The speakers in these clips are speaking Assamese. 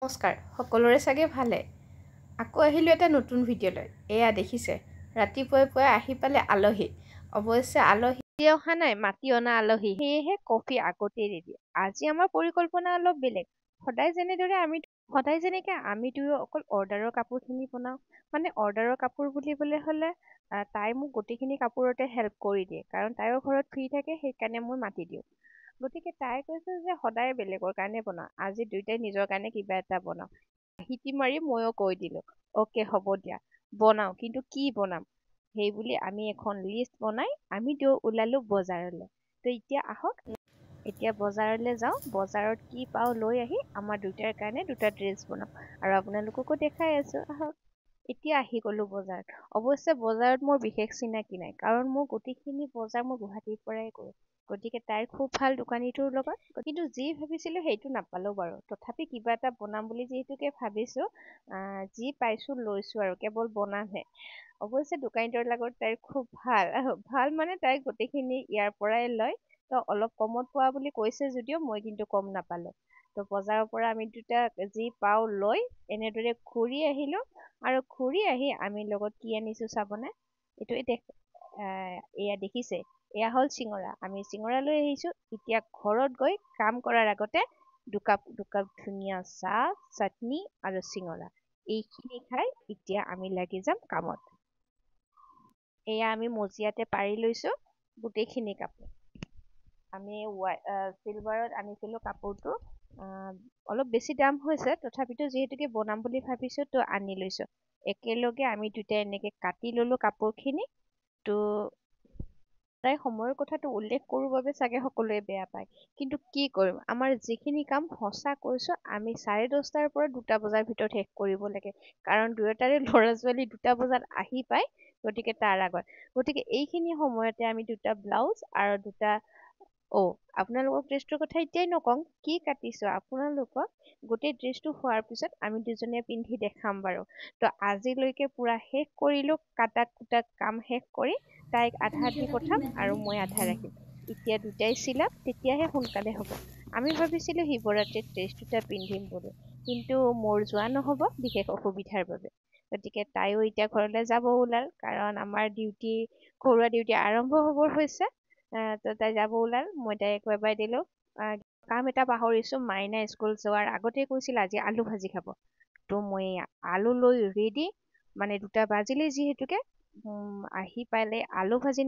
নমস্কাৰ সকলোৰে চাগে ভালে আকৌ আহিলোঁ এটা নতুন ভিডিঅ'লৈ। এয়া দেখিছে ৰাতিপুৱাই আহি পালে আলহী। অৱশ্যে আলহী অহা নাই, মাতি অনা আলহী, সেয়েহে কফি আগতেই দি দিয়ে। আজি আমাৰ পৰিকল্পনা অলপ বেলেগ। সদায় যেনেকৈ আমি দুয়ো অকল অৰ্ডাৰৰ কাপোৰখিনি বনাওঁ, মানে অৰ্ডাৰৰ কাপোৰ বুলিবলৈ হ'লে তাই মোক গোটেইখিনি কাপোৰতে হেল্প কৰি দিয়ে, কাৰণ তাইও ঘৰত ফ্ৰী থাকে, সেইকাৰণে মই মাতি দিওঁ। গতিকে তাই কৈছে যে সদায় বেলেগৰ কাৰণে বনাওঁ, আজি দুইটাই নিজৰ কাৰণে কিবা এটা বনাওঁ। হিটি মাৰি ময়ো কৈ দিলোঁ, অ'কে হ'ব দিয়া বনাওঁ, কিন্তু কি বনাম সেই বুলি আমি এখন লিষ্ট বনাই আমি ওলালোঁ বজাৰলৈ। তো এতিয়া আহক, এতিয়া বজাৰলৈ যাওঁ। বজাৰত কি পাওঁ লৈ আহি আমাৰ দুইটাৰ কাৰণে দুটা ড্ৰেছ বনাম আৰু আপোনালোককো দেখাই আছোঁ, আহক। এতিয়া আহি গ'লোঁ বজাৰত। অৱশ্যে বজাৰত মোৰ বিশেষ চিনাকি নাই, কাৰণ মোৰ গোটেইখিনি বজাৰ মই গুৱাহাটীৰ পৰাই কৰোঁ। গতিকে তাইৰ খুব ভাল দোকানীটোৰ লগত, কিন্তু যি ভাবিছিলোঁ সেইটো নাপালোঁ বাৰু। তথাপি কিবা এটা বনাম বুলি যিহেতুকে ভাবিছোঁ, যি পাইছোঁ লৈছোঁ আৰু কেৱল বনামহে। অৱশ্যে দোকানীটোৰ লগত তাইৰ খুব ভাল মানে তাই গোটেইখিনি ইয়াৰ পৰাই লয়। তো অলপ কমত পোৱা বুলি কৈছে যদিও মই কিন্তু কম নাপালোঁ। তো বজাৰৰ পৰা আমি দুটা যি পাওঁ লৈ এনেদৰে ঘূৰি আহিলোঁ, আৰু ঘূৰি আহি আমি লগত কি আনিছোঁ চাবনে? এয়া দেখিছে, এয়া হ'ল চিঙৰা। আমি চিঙৰা লৈ আহিছোঁ। এতিয়া ঘৰত গৈ কাম কৰাৰ আগতে দুকাপ ধুনীয়া চাহ, চাটনি আৰু চিঙৰা এইখিনি খাই এতিয়া আমি লাগি যাম কামত। এয়া আমি মজিয়াতে পাৰি লৈছোঁ গোটেইখিনি কাপোৰ। আমি চিলভাৰত আনিছিলোঁ কাপোৰটো। অলপ বেছি দাম হৈছে, তথাপিতো যিহেতুকে বনাম বুলি ভাবিছোঁ তো আনি লৈছোঁ। একেলগে আমি দুটাই এনেকৈ কাটি ল'লোঁ কাপোৰখিনি। তো তাই সময়ৰ কথাটো উল্লেখ কৰোঁ বাবে চাগে সকলোৱে বেয়া পায়, কিন্তু কি কৰিম, আমাৰ যিখিনি কাম সঁচা কৈছোঁ আমি 10:30টাৰ পৰা 2টা বজাৰ ভিতৰত শেষ কৰিব লাগে, কাৰণ দুয়োটাৰে ল'ৰা ছোৱালী 2টা বজাত আহি পায়, গতিকে তাৰ আগত। গতিকে এইখিনি সময়তে আমি দুটা ব্লাউজ আৰু আপোনালোকক ড্ৰেছটোৰ কথা এতিয়াই নকওঁ, কি কাটিছোঁ আপোনালোকক গোটেই ড্ৰেছটো হোৱাৰ পিছত আমি দুজনে পিন্ধি দেখাম বাৰু। তো আজিলৈকে পুৰা শেষ কৰিলোঁ, কাটা কুটা কাম শেষ কৰি তাইক আধা দি পঠাম আৰু মই আধা ৰাখিম। এতিয়া দুটাই চিলাম, তেতিয়াহে সোনকালে হ'ব। আমি ভাবিছিলোঁ শিৱৰাত্ৰিত ড্ৰেছ দুটা পিন্ধিম বুলি, কিন্তু মোৰ যোৱা নহ'ব বিশেষ অসুবিধাৰ বাবে। গতিকে তাইও এতিয়া ঘৰলৈ যাব ওলাল, কাৰণ আমাৰ ঘৰুৱা ডিউটি আৰম্ভ হ'বৰ হৈছে। তো তাই যাব ওলাল, মই তাইক বাই বাই দিলোঁ। কাম এটা পাহৰিছোঁ, মাইনা স্কুল যোৱাৰ আগতেই কৈছিল আজি আলু ভাজি খাব। তো মই আলু লৈ ৰেডি, মানে 2টা বাজিলেই যিহেতুকে আহি পালে আলু ভাজি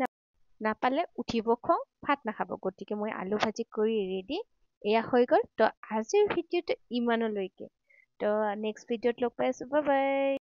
নাপালে উঠিব খং, ভাত নাখাব। গতিকে মই আলু ভাজি কৰি ৰেডি, এয়া হৈ গ'ল। তো আজিৰ ভিডিঅ'টো ইমানলৈকে। তো নেক্সট ভিডিঅ'ত লগ পাই আছোঁ, বাই বাই।